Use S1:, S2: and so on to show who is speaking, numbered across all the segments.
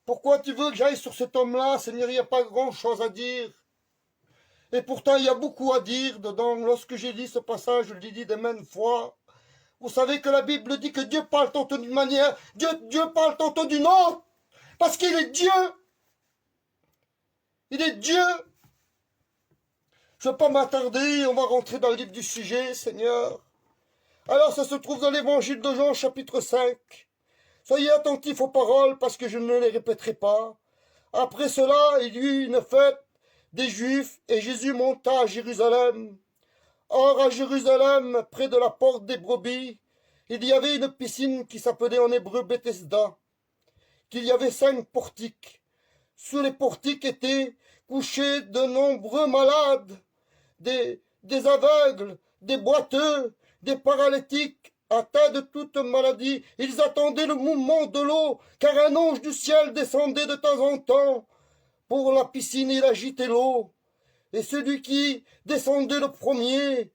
S1: Pourquoi tu veux que j'aille sur cet homme-là, Seigneur? Il n'y a pas grand-chose à dire. Et pourtant, il y a beaucoup à dire dedans. Lorsque j'ai lu ce passage, je l'ai dit de maintes fois. Vous savez que la Bible dit que Dieu parle tantôt d'une manière, Dieu parle tantôt d'une autre. Parce qu'il est Dieu. Il est Dieu. Je ne vais pas m'attarder, on va rentrer dans le livre du sujet, Seigneur. Alors, ça se trouve dans l'évangile de Jean, chapitre 5. Soyez attentifs aux paroles, parce que je ne les répéterai pas. Après cela, il y eut une fête des Juifs, et Jésus monta à Jérusalem. Or, à Jérusalem, près de la porte des brebis, il y avait une piscine qui s'appelait en hébreu Bethesda, qu'il y avait 5 portiques. Sous les portiques étaient couchés de nombreux malades, des aveugles, des boiteux, des paralytiques, atteints de toute maladie. Ils attendaient le mouvement de l'eau, car un ange du ciel descendait de temps en temps. Pour la piscine, il agitait l'eau. Et celui qui descendait le premier,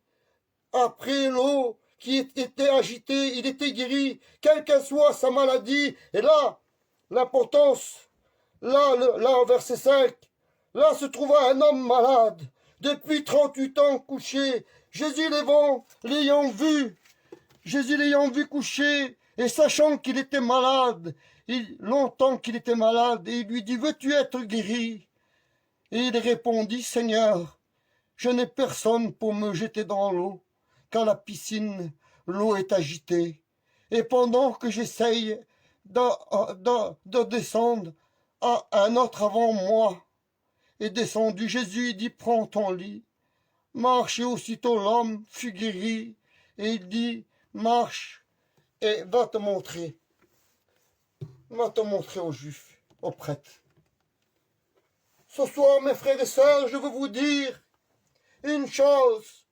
S1: après l'eau qui était agitée, il était guéri, quelle que soit sa maladie. Et là, l'importance, là, au verset 5, là se trouva un homme malade, depuis 38 ans couché. Jésus l'ayant vu couché, et sachant qu'il était malade, longtemps qu'il était malade, et il lui dit, veux-tu être guéri? Et il répondit, Seigneur, je n'ai personne pour me jeter dans l'eau, car la piscine, l'eau est agitée. Et pendant que j'essaye de descendre, un autre avant moi est descendu. Jésus dit, prends ton lit, marche, et aussitôt l'homme fut guéri. Et il dit, marche et va te montrer aux Juifs, aux prêtres. Ce soir, mes frères et sœurs, je veux vous dire une chose.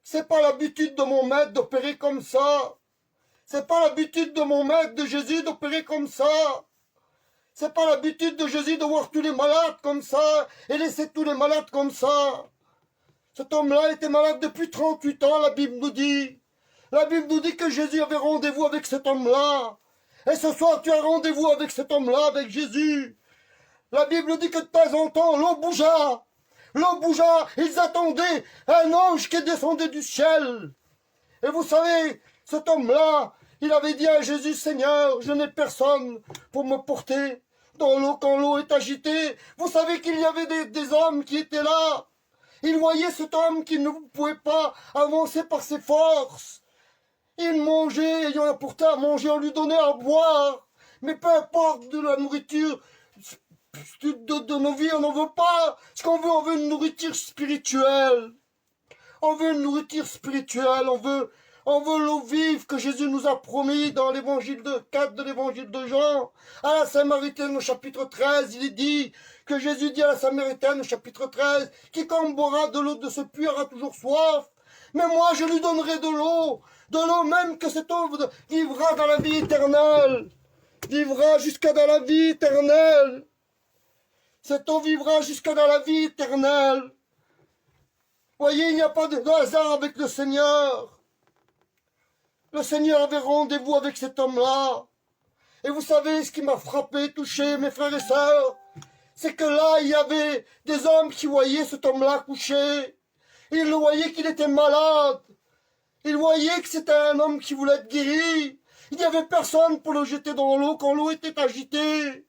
S1: C'est pas l'habitude de mon maître d'opérer comme ça. C'est pas l'habitude de mon maître, de Jésus, d'opérer comme ça. C'est pas l'habitude de Jésus de voir tous les malades comme ça et laisser tous les malades comme ça. Cet homme-là était malade depuis 38 ans, la Bible nous dit. La Bible nous dit que Jésus avait rendez-vous avec cet homme-là. Et ce soir, tu as rendez-vous avec cet homme-là, avec Jésus. La Bible dit que de temps en temps, l'eau bougea. L'eau bougea, ils attendaient un ange qui descendait du ciel. Et vous savez, cet homme-là, il avait dit à Jésus, Seigneur, je n'ai personne pour me porter dans l'eau quand l'eau est agitée. Vous savez qu'il y avait des hommes qui étaient là. Ils voyaient cet homme qui ne pouvait pas avancer par ses forces. Il mangeait, ayant apporté à manger, on lui donnait à boire. Mais peu importe de la nourriture de nos vies, on n'en veut pas. Ce qu'on veut, on veut une nourriture spirituelle. On veut une nourriture spirituelle, on veut l'eau vive que Jésus nous a promis dans l'évangile de 4 de l'évangile de Jean. À la Samaritaine au chapitre 13, il est dit que Jésus dit à la Samaritaine au chapitre 13, quiconque boira de l'eau de ce puits aura toujours soif. Mais moi je lui donnerai de l'eau même que cette eau vivra dans la vie éternelle. Vivra jusqu'à dans la vie éternelle. Cette eau vivra jusqu'à dans la vie éternelle. Voyez, il n'y a pas de hasard avec le Seigneur. Le Seigneur avait rendez-vous avec cet homme-là. Et vous savez ce qui m'a frappé, touché, mes frères et sœurs, c'est que là, il y avait des hommes qui voyaient cet homme-là couché. Ils le voyaient qu'il était malade. Ils voyaient que c'était un homme qui voulait être guéri. Il n'y avait personne pour le jeter dans l'eau quand l'eau était agitée.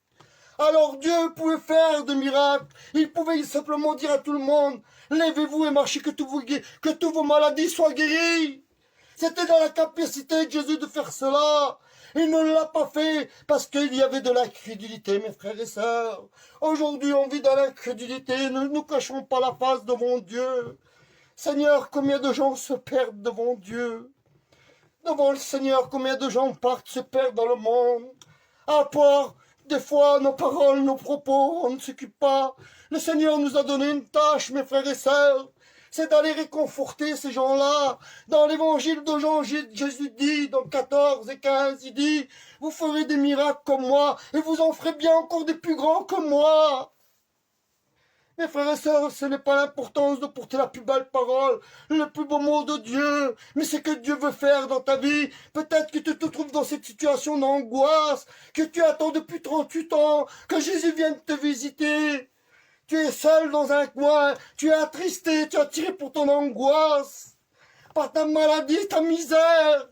S1: Alors Dieu pouvait faire des miracles. Il pouvait simplement dire à tout le monde, levez-vous et marchez, que toutes vos maladies soient guéries. C'était dans la capacité de Jésus de faire cela. Il ne l'a pas fait parce qu'il y avait de l'incrédulité, mes frères et sœurs. Aujourd'hui, on vit dans l'incrédulité. Ne nous cachons pas la face devant Dieu. Seigneur, combien de gens se perdent devant Dieu? Devant le Seigneur, combien de gens partent, se perdent dans le monde? À part des fois, nos paroles, nos propos, on ne s'occupe pas. Le Seigneur nous a donné une tâche, mes frères et sœurs. C'est d'aller réconforter ces gens-là. Dans l'évangile de Jean, Jésus dit, dans 14 et 15, il dit, vous ferez des miracles comme moi, et vous en ferez bien encore des plus grands que moi. Mes frères et sœurs, ce n'est pas l'importance de porter la plus belle parole, le plus beau mot de Dieu, mais c'est que Dieu veut faire dans ta vie. Peut-être que tu te trouves dans cette situation d'angoisse, que tu attends depuis 38 ans, que Jésus vienne te visiter. Tu es seul dans un coin, tu es attristé, tu as tiré pour ton angoisse, par ta maladie, ta misère.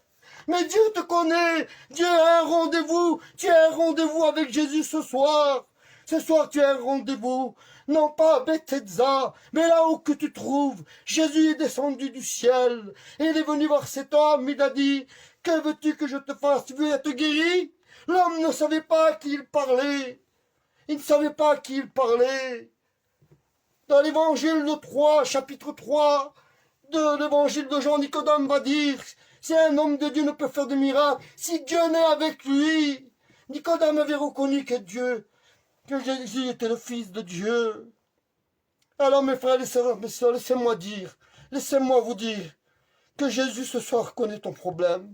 S1: Mais Dieu te connaît, Dieu a un rendez-vous, tu as un rendez-vous avec Jésus ce soir. Ce soir, tu as un rendez-vous, non pas à Bethesda, mais là où que tu trouves. Jésus est descendu du ciel, et il est venu voir cet homme, il a dit, « Que veux-tu que je te fasse? Tu veux être guéri ?» L'homme ne savait pas à qui il parlait. Il ne savait pas à qui il parlait. Dans l'évangile de 3, chapitre 3, de l'évangile de Jean, Nicodème va dire, si un homme de Dieu ne peut faire de miracles, si Dieu n'est avec lui. Nicodème avait reconnu que Jésus était le Fils de Dieu. Alors mes frères et sœurs, laissez-moi vous dire que Jésus ce soir connaît ton problème.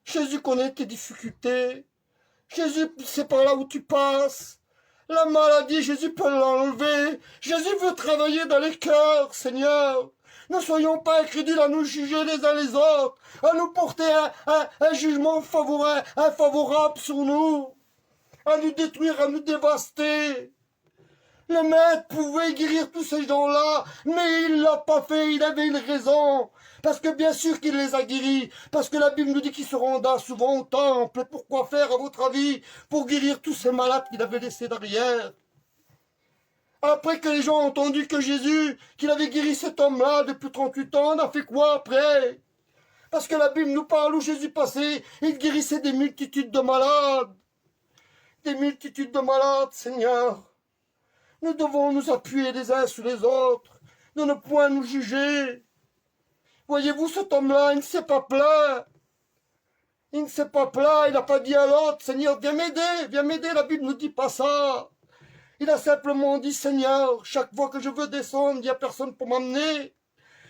S1: Jésus connaît tes difficultés. Jésus sait par là où tu passes. La maladie, Jésus peut l'enlever. Jésus veut travailler dans les cœurs, Seigneur. Ne soyons pas incrédules à nous juger les uns les autres, à nous porter un jugement infavorable sur nous, à nous détruire, à nous dévaster. Le maître pouvait guérir tous ces gens-là, mais il ne l'a pas fait, il avait une raison. Parce que bien sûr qu'il les a guéris, parce que la Bible nous dit qu'il se rendra souvent au temple. Pourquoi faire, à votre avis, pour guérir tous ces malades qu'il avait laissés derrière? Après que les gens ont entendu que Jésus, qu'il avait guéri cet homme-là depuis 38 ans, on a fait quoi après? Parce que la Bible nous parle où Jésus passait, il guérissait des multitudes de malades. Des multitudes de malades, Seigneur. Nous devons nous appuyer les uns sur les autres, de ne point nous juger. Voyez-vous, cet homme-là, il ne s'est pas plaint. Il ne s'est pas plaint, il n'a pas dit à l'autre, Seigneur, viens m'aider, la Bible ne nous dit pas ça. Il a simplement dit, Seigneur, chaque fois que je veux descendre, il n'y a personne pour m'amener.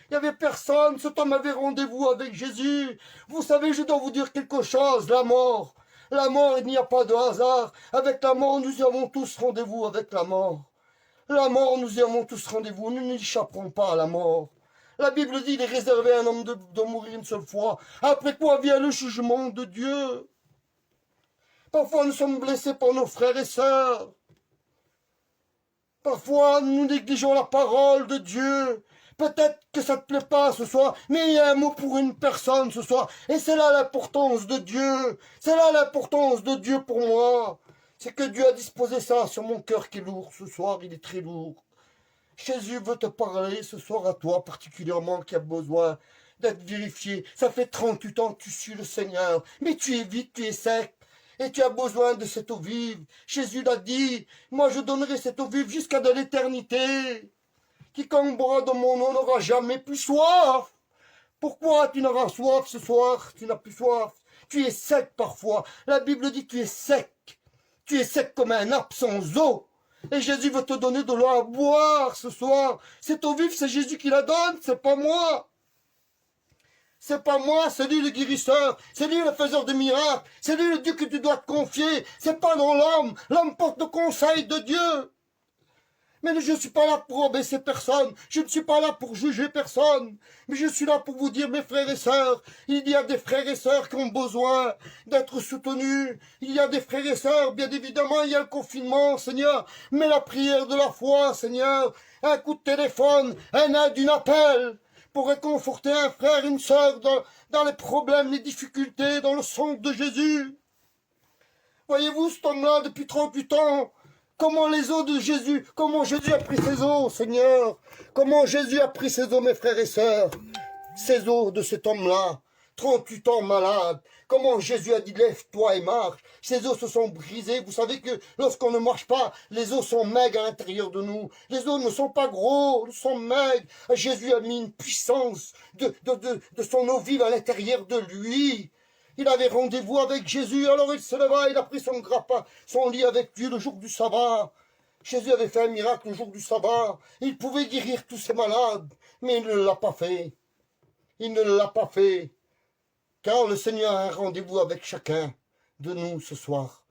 S1: Il n'y avait personne, cet homme avait rendez-vous avec Jésus. Vous savez, je dois vous dire quelque chose, la mort, il n'y a pas de hasard. Avec la mort, nous y avons tous rendez-vous avec la mort. La mort, nous y avons tous rendez-vous, nous n'échapperons pas à la mort. La Bible dit, il est réservé à un homme de mourir une seule fois. Après quoi vient le jugement de Dieu. Parfois, nous sommes blessés par nos frères et sœurs. Parfois, nous négligeons la parole de Dieu. Peut-être que ça ne te plaît pas ce soir, mais il y a un mot pour une personne ce soir. Et c'est là l'importance de Dieu. C'est là l'importance de Dieu pour moi. C'est que Dieu a disposé ça sur mon cœur qui est lourd ce soir, il est très lourd. Jésus veut te parler ce soir à toi particulièrement qui a besoin d'être vérifié. Ça fait 38 ans que tu suis le Seigneur, mais tu es vide, tu es sec. Et tu as besoin de cette eau vive. Jésus l'a dit, moi je donnerai cette eau vive jusqu'à de l'éternité. Quiconque boira de mon eau n'aura jamais plus soif. Pourquoi tu n'auras soif ce soir? Tu n'as plus soif. Tu es sec parfois. La Bible dit que tu es sec. Tu es sec comme un nappe sans eau. Et Jésus veut te donner de l'eau à boire ce soir. Cette eau vive, c'est Jésus qui la donne, c'est pas moi. C'est pas moi, c'est lui le guérisseur, c'est lui le faiseur de miracles, c'est lui le Dieu que tu dois te confier, c'est pas dans l'homme, l'homme porte le conseil de Dieu. Mais je ne suis pas là pour abaisser personne, je ne suis pas là pour juger personne, mais je suis là pour vous dire, mes frères et sœurs, il y a des frères et sœurs qui ont besoin d'être soutenus, il y a des frères et sœurs, bien évidemment, il y a le confinement, Seigneur, mais la prière de la foi, Seigneur, un coup de téléphone, un aide, un appel, pour réconforter un frère, une sœur dans les problèmes, les difficultés, dans le sang de Jésus. Voyez-vous, cet homme-là, depuis 38 ans, comment les eaux de Jésus, comment Jésus a pris ses eaux, Seigneur, comment Jésus a pris ses eaux, mes frères et sœurs, ces eaux de cet homme-là, 38 ans malade, comment Jésus a dit, lève-toi et marche, ses os se sont brisés, vous savez que lorsqu'on ne marche pas, les os sont maigres à l'intérieur de nous, les os ne sont pas gros, ils sont maigres, Jésus a mis une puissance de son eau vive à l'intérieur de lui, il avait rendez-vous avec Jésus, alors il se leva, il a pris son grappin, son lit avec lui le jour du sabbat, Jésus avait fait un miracle le jour du sabbat, il pouvait guérir tous ces malades, mais il ne l'a pas fait, il ne l'a pas fait. Car le Seigneur a un rendez-vous avec chacun de nous ce soir.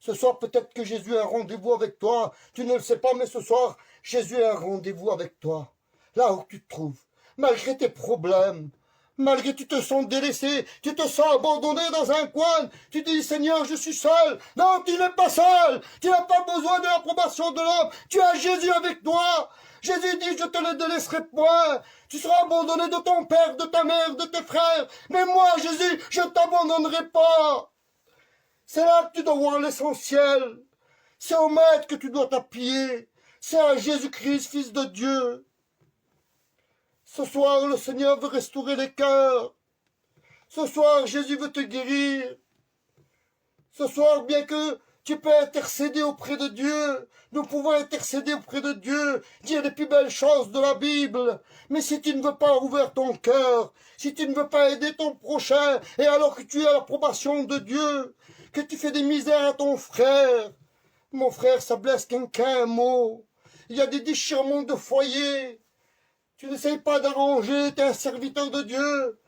S1: Ce soir, peut-être que Jésus a un rendez-vous avec toi. Tu ne le sais pas, mais ce soir, Jésus a un rendez-vous avec toi. Là où tu te trouves, malgré tes problèmes, malgré que tu te sens délaissé, tu te sens abandonné dans un coin, tu dis, Seigneur, je suis seul. Non, tu n'es pas seul. Tu n'as pas besoin de l'approbation de l'homme. Tu as Jésus avec toi. Jésus dit, je te le délaisserai point. Tu seras abandonné de ton père, de ta mère, de tes frères. Mais moi, Jésus, je ne t'abandonnerai pas. C'est là que tu dois voir l'essentiel. C'est au Maître que tu dois t'appuyer. C'est à Jésus-Christ, Fils de Dieu. Ce soir, le Seigneur veut restaurer les cœurs. Ce soir, Jésus veut te guérir. Ce soir, bien que tu peux intercéder auprès de Dieu, nous pouvons intercéder auprès de Dieu, dire les plus belles choses de la Bible. Mais si tu ne veux pas ouvrir ton cœur, si tu ne veux pas aider ton prochain, et alors que tu as l'approbation de Dieu, que tu fais des misères à ton frère, mon frère, ça blesse qu'un mot. Il y a des déchirements de foyer. Tu n'essayes pas d'arranger, tu es un serviteur de Dieu.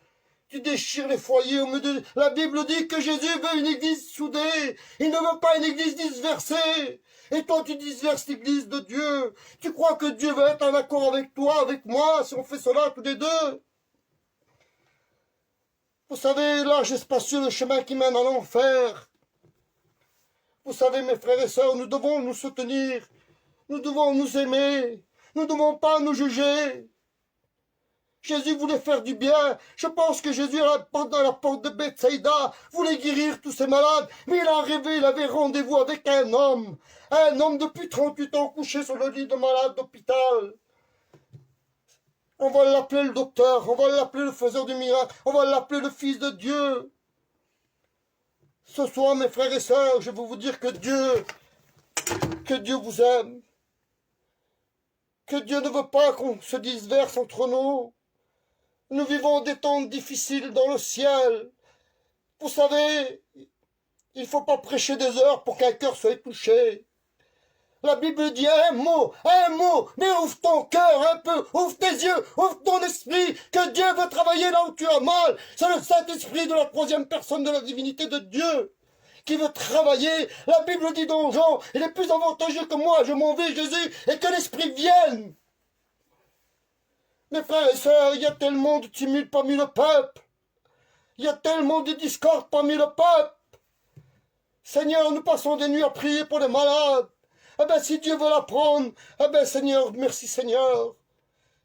S1: Tu déchires les foyers au milieu de... La Bible dit que Jésus veut une église soudée. Il ne veut pas une église disversée. Et toi, tu disverses l'église de Dieu. Tu crois que Dieu va être en accord avec toi, avec moi, si on fait cela tous les deux? Vous savez, large et spacieux, le chemin qui mène à l'enfer. Vous savez, mes frères et sœurs, nous devons nous soutenir. Nous devons nous aimer. Nous ne devons pas nous juger. Jésus voulait faire du bien. Je pense que Jésus, dans la porte de Bethsaïda, voulait guérir tous ces malades. Mais il est arrivé, il avait rendez-vous avec un homme. Un homme depuis 38 ans couché sur le lit de malade d'hôpital. On va l'appeler le docteur, on va l'appeler le faiseur du miracle, on va l'appeler le Fils de Dieu. Ce soir, mes frères et sœurs, je veux vous dire que Dieu vous aime. Que Dieu ne veut pas qu'on se disverse entre nous. Nous vivons des temps difficiles dans le ciel. Vous savez, il ne faut pas prêcher des heures pour qu'un cœur soit touché. La Bible dit un mot, mais ouvre ton cœur un peu, ouvre tes yeux, ouvre ton esprit, que Dieu veut travailler là où tu as mal. C'est le Saint-Esprit de la troisième personne de la divinité de Dieu qui veut travailler. La Bible dit dans Jean, il est plus avantageux que moi, je m'en vais Jésus, et que l'Esprit vienne. Mes frères et sœurs, il y a tellement de tumulte parmi le peuple. Il y a tellement de discorde parmi le peuple. Seigneur, nous passons des nuits à prier pour les malades. Eh bien, si Dieu veut la prendre, eh bien, Seigneur, merci Seigneur.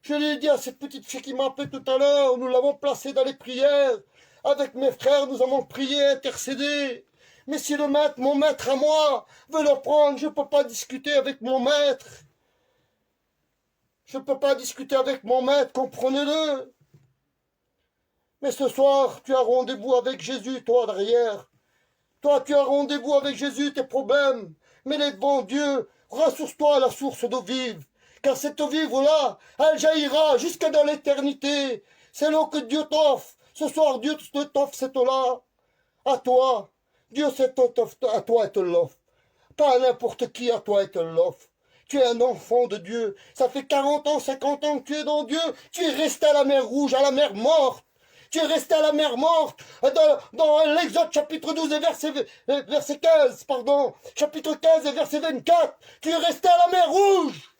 S1: Je l'ai dit à cette petite fille qui m'a appelé tout à l'heure, nous l'avons placée dans les prières. Avec mes frères, nous avons prié, intercédé. Mais si le maître, mon maître à moi, veut le prendre, je ne peux pas discuter avec mon maître. Je ne peux pas discuter avec mon maître, comprenez-le. Mais ce soir, tu as rendez-vous avec Jésus, toi, derrière. Toi, tu as rendez-vous avec Jésus, tes problèmes. Mets-les devant Dieu. Ressource-toi à la source d'eau vive. Car cette eau vive-là, elle jaillira jusqu'à dans l'éternité. C'est l'eau que Dieu t'offre. Ce soir, Dieu t'offre cette eau-là. À toi. Dieu t'offre à toi et te l'offre. Pas à n'importe qui, à toi et te l'offre. Tu es un enfant de Dieu. Ça fait 40 ans, 50 ans que tu es dans Dieu. Tu es resté à la mer Rouge, à la mer morte. Tu es resté à la mer morte. Dans l'Exode chapitre 12 et verset 15, pardon. Chapitre 15 et verset 24. Tu es resté à la mer Rouge.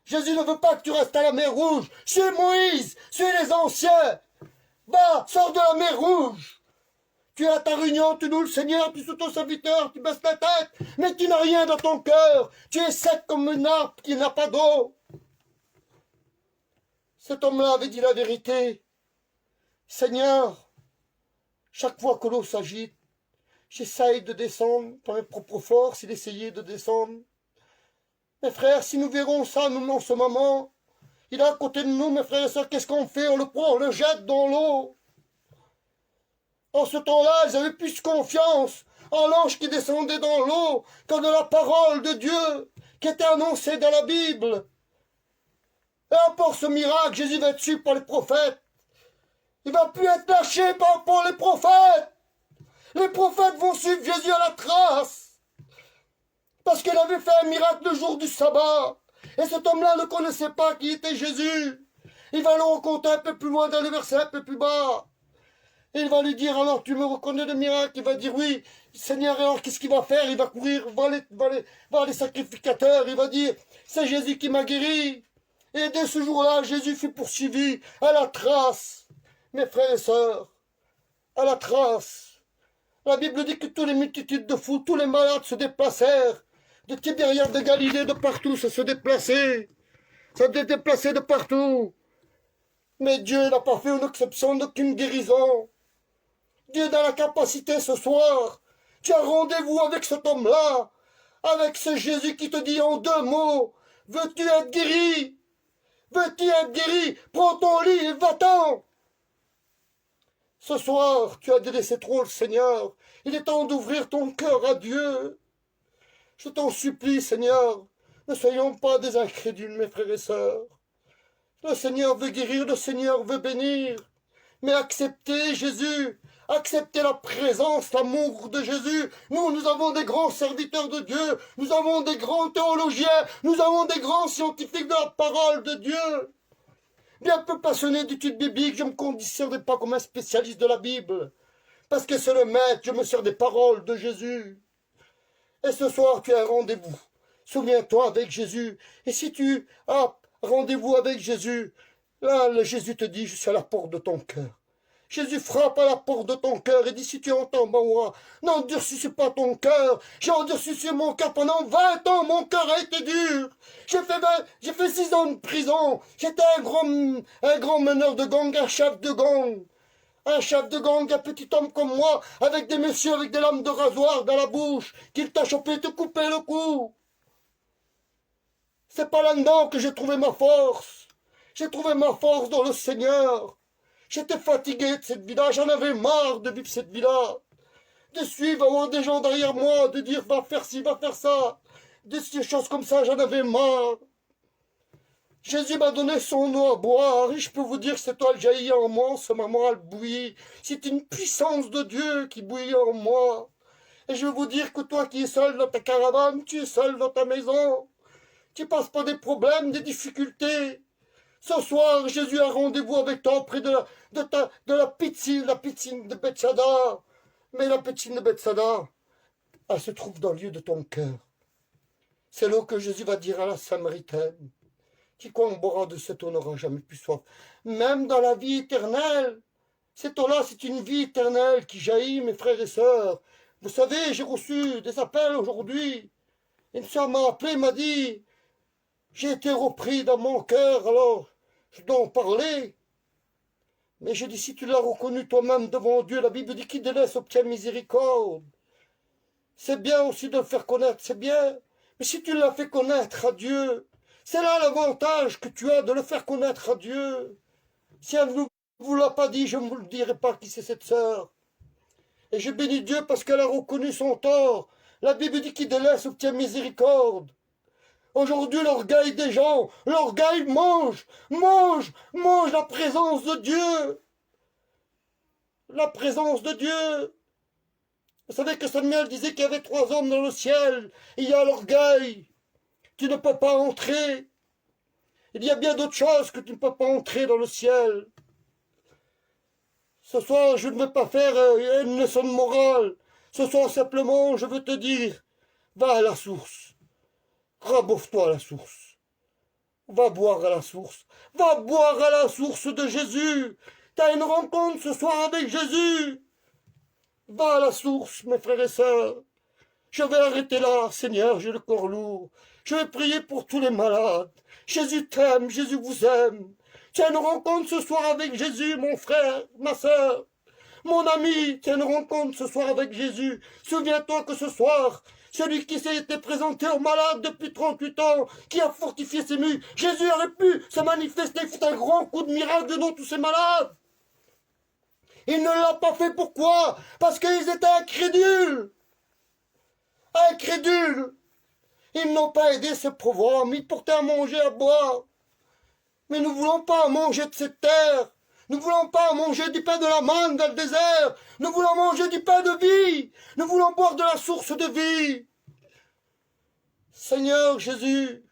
S1: Jésus ne veut pas que tu restes à la mer Rouge. Suis Moïse, suis les anciens. Va, sors de la mer Rouge. Tu es à ta réunion, tu loues le Seigneur, tu es ton serviteur, tu baisses la tête, mais tu n'as rien dans ton cœur. Tu es sec comme une nappe qui n'a pas d'eau. Cet homme-là avait dit la vérité. Seigneur, chaque fois que l'eau s'agite, j'essaye de descendre par mes propres forces, il essayait de descendre. Mes frères, si nous verrons ça, nous, en ce moment, il est à côté de nous, mes frères et sœurs, qu'est-ce qu'on fait? On le prend, on le jette dans l'eau. En ce temps-là, ils avaient plus confiance en l'ange qui descendait dans l'eau que de la parole de Dieu qui était annoncée dans la Bible. Et encore ce miracle, Jésus va être su par les prophètes. Il ne va plus être lâché par les prophètes. Les prophètes vont suivre Jésus à la trace. Parce qu'il avait fait un miracle le jour du sabbat. Et cet homme-là ne connaissait pas qui était Jésus. Il va le raconter un peu plus loin dans le verset un peu plus bas. Il va lui dire, alors tu me reconnais le miracle? Il va dire oui. Seigneur, alors qu'est-ce qu'il va faire? Il va courir voir les sacrificateurs. Il va dire, c'est Jésus qui m'a guéri. Et dès ce jour-là, Jésus fut poursuivi à la trace. Mes frères et sœurs, à la trace. La Bible dit que toutes les multitudes de fous, tous les malades se déplacèrent. De Tibériade, de Galilée, de partout, ça se déplaçait. Ça se déplaçait de partout. Mais Dieu n'a pas fait une exception d'aucune guérison. Dieu a la capacité ce soir. Tu as rendez-vous avec cet homme-là, avec ce Jésus qui te dit en 2 mots, veux-tu être guéri? Veux-tu être guéri? Prends ton lit et va-t'en. Ce soir, tu as délaissé trop le Seigneur. Il est temps d'ouvrir ton cœur à Dieu. Je t'en supplie, Seigneur, ne soyons pas des incrédules, mes frères et sœurs. Le Seigneur veut guérir, le Seigneur veut bénir. Mais acceptez Jésus, acceptez la présence, l'amour de Jésus. Nous avons des grands serviteurs de Dieu, nous avons des grands théologiens, nous avons des grands scientifiques de la parole de Dieu. Bien peu passionné d'études bibliques, je ne me considère pas comme un spécialiste de la Bible. Parce que c'est le maître, je me sers des paroles de Jésus. Et ce soir, tu as un rendez-vous. Souviens-toi avec Jésus. Et si tu as rendez-vous avec Jésus, là, le Jésus te dit, je suis à la porte de ton cœur. Jésus frappe à la porte de ton cœur et dit, si tu entends ma voix, n'endurcis pas ton cœur. J'ai endurci mon cœur pendant 20 ans, mon cœur a été dur. J'ai fait 6 ans de prison. J'étais un grand meneur de gang, un chef de gang. Un chef de gang, un petit homme comme moi, avec des messieurs avec des lames de rasoir dans la bouche, qu'il t'a chopé, te couper le cou. C'est pas là-dedans que j'ai trouvé ma force. J'ai trouvé ma force dans le Seigneur. J'étais fatigué de cette vie-là, j'en avais marre de vivre cette vie-là. De suivre, avoir des gens derrière moi, de dire va faire ci, va faire ça. Des choses comme ça, j'en avais marre. Jésus m'a donné son eau à boire, et je peux vous dire que cette eau elle jaillit en moi, en ce moment elle bouillit. C'est une puissance de Dieu qui bouillit en moi. Et je veux vous dire que toi qui es seul dans ta caravane, tu es seul dans ta maison. Tu passes pas des problèmes, des difficultés. Ce soir, Jésus a rendez-vous avec toi près de la piscine de Bethsaida. Mais la piscine de Bethsaida, elle se trouve dans le lieu de ton cœur. C'est là que Jésus va dire à la Samaritaine, quiconque boira de cette eau n'aura jamais plus soif. Même dans la vie éternelle, cette eau-là, c'est une vie éternelle qui jaillit, mes frères et sœurs. Vous savez, j'ai reçu des appels aujourd'hui. Une sœur m'a appelé, m'a dit, j'ai été repris dans mon cœur, alors je dois en parler. Mais j'ai dit, si tu l'as reconnu toi-même devant Dieu, la Bible dit qu'il délaisse obtient miséricorde. C'est bien aussi de le faire connaître, c'est bien. Mais si tu l'as fait connaître à Dieu, c'est là l'avantage que tu as de le faire connaître à Dieu. Si elle ne vous l'a pas dit, je ne vous le dirai pas qui c'est cette sœur. Et je bénis Dieu parce qu'elle a reconnu son tort. La Bible dit qu'il délaisse obtient miséricorde. Aujourd'hui, l'orgueil des gens, l'orgueil mange la présence de Dieu. La présence de Dieu. Vous savez que Samuel disait qu'il y avait 3 hommes dans le ciel. Il y a l'orgueil. Tu ne peux pas entrer. Il y a bien d'autres choses que tu ne peux pas entrer dans le ciel. Ce soir, je ne veux pas faire une leçon de morale. Ce soir, simplement, je veux te dire, va à la source. Rabouffe-toi à la source. Va boire à la source. Va boire à la source de Jésus. Tu as une rencontre ce soir avec Jésus. Va à la source, mes frères et sœurs. Je vais arrêter là, Seigneur, j'ai le corps lourd. Je vais prier pour tous les malades. Jésus t'aime, Jésus vous aime. Tu as une rencontre ce soir avec Jésus, mon frère, ma sœur. Mon ami, tu as une rencontre ce soir avec Jésus. Souviens-toi que ce soir, celui qui s'est été présenté aux malades depuis 38 ans, qui a fortifié ses murs, Jésus aurait pu se manifester, fait un grand coup de miracle devant tous ces malades. Il ne l'a pas fait, pourquoi? Parce qu'ils étaient incrédules. Incrédules. Ils n'ont pas aidé ce pauvre homme, ils portaient à manger, à boire. Mais nous ne voulons pas manger de cette terre. Nous ne voulons pas manger du pain de la manne dans le désert. Nous voulons manger du pain de vie. Nous voulons boire de la source de vie. Seigneur Jésus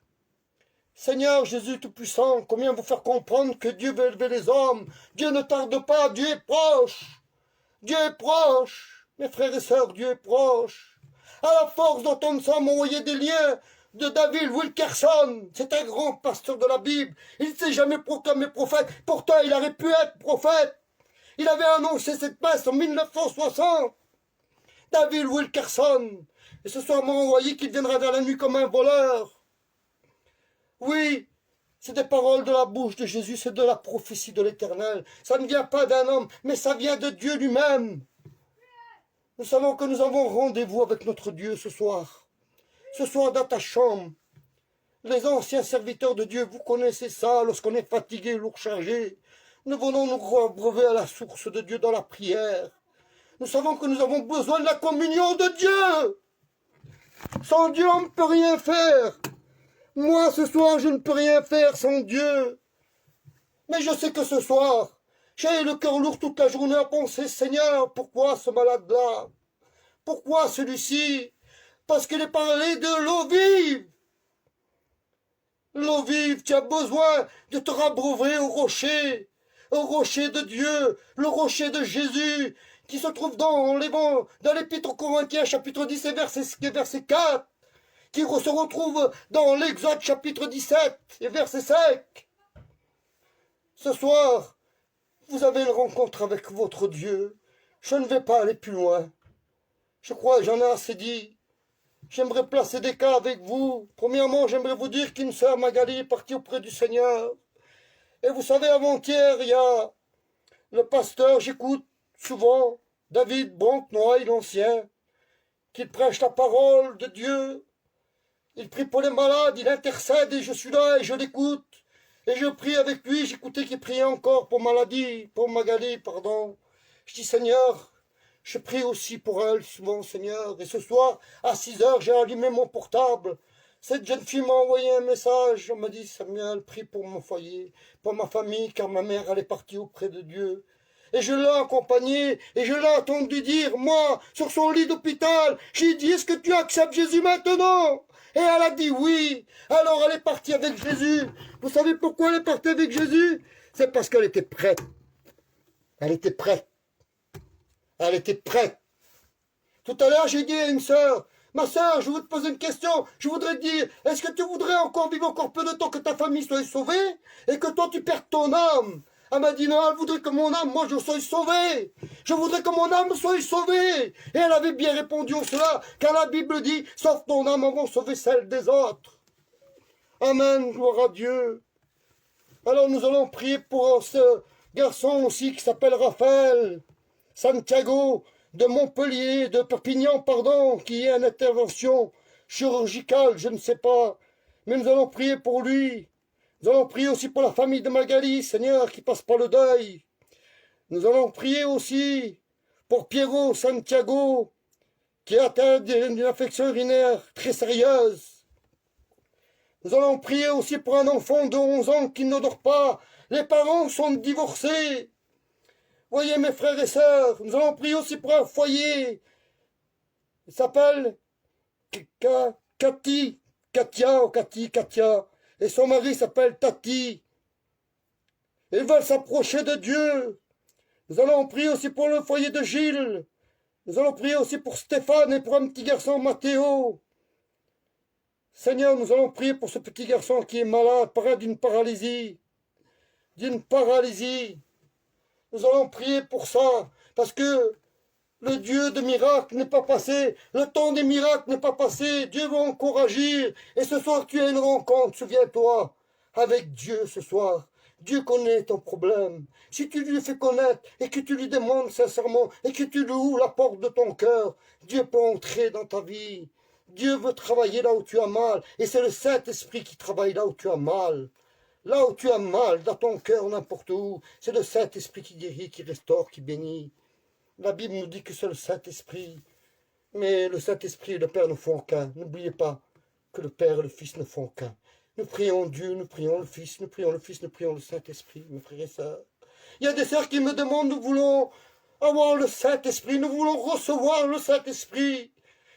S1: Tout-Puissant, combien vous faire comprendre que Dieu veut élever les hommes. Dieu ne tarde pas, Dieu est proche. Dieu est proche, mes frères et sœurs, Dieu est proche. À la force d'entendre ça, m'envoyer des liens de David Wilkerson. C'est un grand pasteur de la Bible. Il ne s'est jamais proclamé prophète. Pourtant, il aurait pu être prophète. Il avait annoncé cette messe en 1960. David Wilkerson. Et ce soir, m'a envoyé qu'il viendra dans la nuit comme un voleur. Oui, c'est des paroles de la bouche de Jésus, c'est de la prophétie de l'Éternel. Ça ne vient pas d'un homme, mais ça vient de Dieu lui-même. Nous savons que nous avons rendez-vous avec notre Dieu ce soir. Ce soir dans ta chambre. Les anciens serviteurs de Dieu, vous connaissez ça, lorsqu'on est fatigué, lourd chargé. Nous venons nous abreuver à la source de Dieu dans la prière. Nous savons que nous avons besoin de la communion de Dieu. Sans Dieu, on ne peut rien faire. Moi, ce soir, je ne peux rien faire sans Dieu. Mais je sais que ce soir, j'ai le cœur lourd toute la journée à penser, Seigneur, pourquoi ce malade-là? Pourquoi celui-ci? Parce qu'il est parlé de l'eau vive. L'eau vive, tu as besoin de te rabreuver au rocher de Dieu, le rocher de Jésus, qui se trouve dans l'Épître aux Corinthiens, chapitre 10 et verset 4, qui se retrouve dans l'Exode, chapitre 17 et verset 5. Ce soir, vous avez une rencontre avec votre Dieu. Je ne vais pas aller plus loin. Je crois que j'en ai assez dit. J'aimerais placer des cas avec vous. Premièrement, j'aimerais vous dire qu'une sœur Magali est partie auprès du Seigneur. Et vous savez, avant-hier, il y a le pasteur, j'écoute souvent, David Brantenoy, l'ancien, qui prêche la parole de Dieu. Il prie pour les malades, il intercède et je suis là et je l'écoute. Et je prie avec lui, j'écoutais qu'il priait encore pour Magali, pardon. Je dis, Seigneur, je prie aussi pour elle souvent, Seigneur. Et ce soir, à 6 heures, j'ai allumé mon portable. Cette jeune fille m'a envoyé un message. Elle m'a dit, Samuel, prie pour mon foyer, pour ma famille, car ma mère, elle est partie auprès de Dieu. Et je l'ai accompagnée, et je l'ai entendu dire, moi, sur son lit d'hôpital, j'ai dit, est-ce que tu acceptes Jésus maintenant? Et elle a dit oui. Alors elle est partie avec Jésus. Vous savez pourquoi elle est partie avec Jésus? C'est parce qu'elle était prête. Elle était prête. Elle était prête. Tout à l'heure, j'ai dit à une sœur, ma sœur, je veux te poser une question. Je voudrais te dire, est-ce que tu voudrais encore vivre encore peu de temps que ta famille soit sauvée et que toi tu perdes ton âme? Elle m'a dit non, elle voudrait que mon âme, moi je sois sauvé. Je voudrais que mon âme soit sauvée. Et elle avait bien répondu à cela, car la Bible dit, sauve ton âme avant de sauver celle des autres. Amen, gloire à Dieu. Alors nous allons prier pour ce garçon aussi qui s'appelle Raphaël Santiago de Montpellier, de Perpignan, pardon, qui est en intervention chirurgicale, je ne sais pas. Mais nous allons prier pour lui. Nous allons prier aussi pour la famille de Magali, Seigneur, qui passe par le deuil. Nous allons prier aussi pour Piero Santiago, qui est atteint d'une infection urinaire très sérieuse. Nous allons prier aussi pour un enfant de 11 ans qui ne dort pas. Les parents sont divorcés. Voyez mes frères et sœurs, nous allons prier aussi pour un foyer. Il s'appelle Katia. Et son mari s'appelle Tati. Ils veulent s'approcher de Dieu. Nous allons prier aussi pour le foyer de Gilles. Nous allons prier aussi pour Stéphane et pour un petit garçon, Mathéo. Seigneur, nous allons prier pour ce petit garçon qui est malade, d'une paralysie. D'une paralysie. Nous allons prier pour ça, parce que le Dieu de miracles n'est pas passé, le temps des miracles n'est pas passé, Dieu va encore agir. Et ce soir, tu as une rencontre, souviens-toi, avec Dieu ce soir. Dieu connaît ton problème. Si tu lui fais connaître et que tu lui demandes sincèrement et que tu lui ouvres la porte de ton cœur, Dieu peut entrer dans ta vie. Dieu veut travailler là où tu as mal. Et c'est le Saint-Esprit qui travaille là où tu as mal. Là où tu as mal, dans ton cœur, n'importe où, c'est le Saint-Esprit qui guérit, qui restaure, qui bénit. La Bible nous dit que c'est le Saint-Esprit. Mais le Saint-Esprit et le Père ne font qu'un. N'oubliez pas que le Père et le Fils ne font qu'un. Nous prions Dieu, nous prions le Fils, nous prions le Fils, nous prions le Saint-Esprit, mes frères et sœurs. Il y a des sœurs qui me demandent, nous voulons avoir le Saint-Esprit, nous voulons recevoir le Saint-Esprit.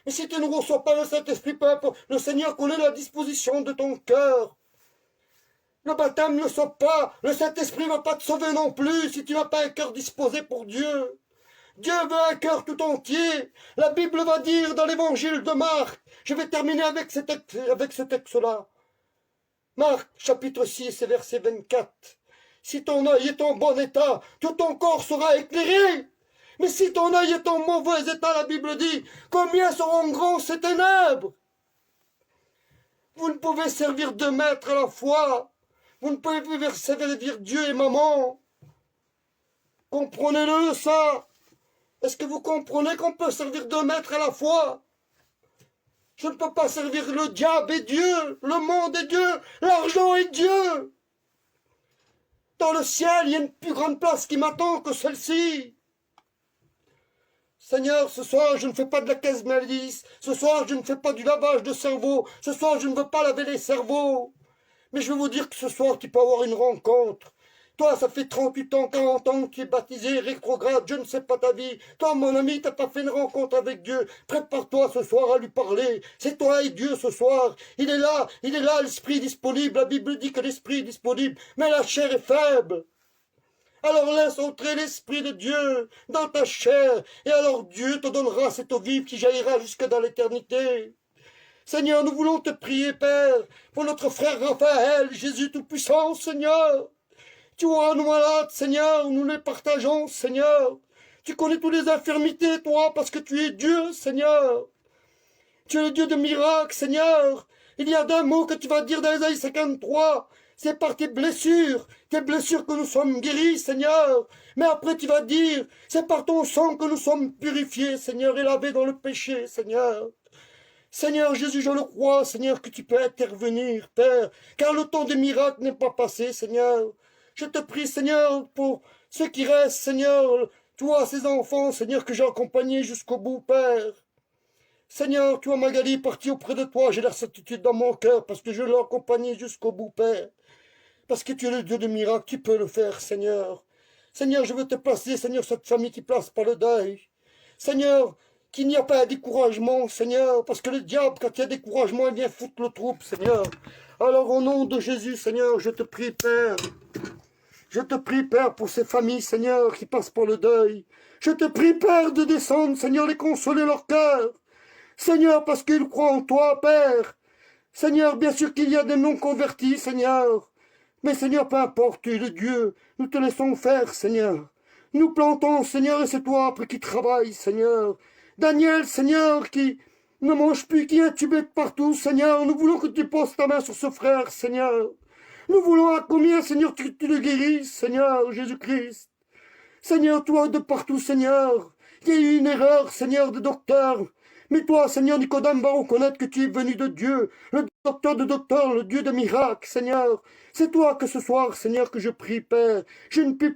S1: Et si tu ne reçois pas le Saint-Esprit, peu importe, le Seigneur connaît la disposition de ton cœur. Le baptême ne sauve pas, le Saint-Esprit ne va pas te sauver non plus si tu n'as pas un cœur disposé pour Dieu. Dieu veut un cœur tout entier. La Bible va dire dans l'évangile de Marc, je vais terminer avec ce texte-là. Marc, chapitre 6, verset 24. Si ton œil est en bon état, tout ton corps sera éclairé. Mais si ton œil est en mauvais état, la Bible dit, combien seront grands ces ténèbres? Vous ne pouvez servir deux maîtres à la fois. Vous ne pouvez servir Dieu et maman. Comprenez-le, ça. Est-ce que vous comprenez qu'on peut servir deux maîtres à la fois? Je ne peux pas servir le diable et Dieu, le monde et Dieu, l'argent et Dieu. Dans le ciel, il y a une plus grande place qui m'attend que celle-ci. Seigneur, ce soir, je ne fais pas de la caisse malice. Ce soir, je ne fais pas du lavage de cerveau. Ce soir, je ne veux pas laver les cerveaux. Mais je veux vous dire que ce soir, tu peux avoir une rencontre. Toi, ça fait 38 ans, 40 ans que tu es baptisé, rétrograde, je ne sais pas ta vie. Toi, mon ami, tu n'as pas fait une rencontre avec Dieu. Prépare-toi ce soir à lui parler. C'est toi et Dieu ce soir. Il est là, l'esprit disponible. La Bible dit que l'esprit est disponible, mais la chair est faible. Alors laisse entrer l'Esprit de Dieu dans ta chair, et alors Dieu te donnera cette eau vive qui jaillira jusque dans l'éternité. Seigneur, nous voulons te prier, Père, pour notre frère Raphaël, Jésus Tout-Puissant, Seigneur. Tu vois nos malades, Seigneur, nous les partageons, Seigneur. Tu connais toutes les infirmités, toi, parce que tu es Dieu, Seigneur. Tu es le Dieu de miracles, Seigneur. Il y a d'un mot que tu vas dire dans Ésaïe 53. C'est par tes blessures que nous sommes guéris, Seigneur. Mais après tu vas dire, c'est par ton sang que nous sommes purifiés, Seigneur, et lavés dans le péché, Seigneur. Seigneur Jésus, je le crois, Seigneur, que tu peux intervenir, Père, car le temps des miracles n'est pas passé, Seigneur. Je te prie, Seigneur, pour ceux qui restent, Seigneur, toi, ces enfants, Seigneur, que j'ai accompagnés jusqu'au bout, Père. Seigneur, tu vois Magali partie auprès de toi, j'ai la certitude dans mon cœur, parce que je l'ai accompagnée jusqu'au bout, Père. Parce que tu es le Dieu de miracles, tu peux le faire, Seigneur. Seigneur, je veux te placer, Seigneur, cette famille qui place par le deuil. Seigneur, qu'il n'y a pas un découragement, Seigneur, parce que le diable, quand il y a découragement, il vient foutre le trouble, Seigneur. Alors, au nom de Jésus, Seigneur, je te prie, Père. Je te prie, Père, pour ces familles, Seigneur, qui passent par le deuil. Je te prie, Père, de descendre, Seigneur, les consoler leur cœur. Seigneur, parce qu'ils croient en toi, Père. Seigneur, bien sûr qu'il y a des non-convertis, Seigneur. Mais Seigneur, peu importe, tu es le Dieu, nous te laissons faire, Seigneur. Nous plantons, Seigneur, et c'est toi après qui travaille, Seigneur. Daniel, Seigneur, qui ne mange plus, qui est intubé de partout, Seigneur. Nous voulons que tu poses ta main sur ce frère, Seigneur. Nous voulons à combien, Seigneur, que tu le guérisses, Seigneur Jésus-Christ. Seigneur, toi, de partout, Seigneur. Il y a eu une erreur, Seigneur, de docteur. Mais toi, Seigneur, Nicodème, va reconnaître que tu es venu de Dieu, le docteur de docteurs, le Dieu de miracles, Seigneur. C'est toi que ce soir, Seigneur, que je prie, Père. Je ne puis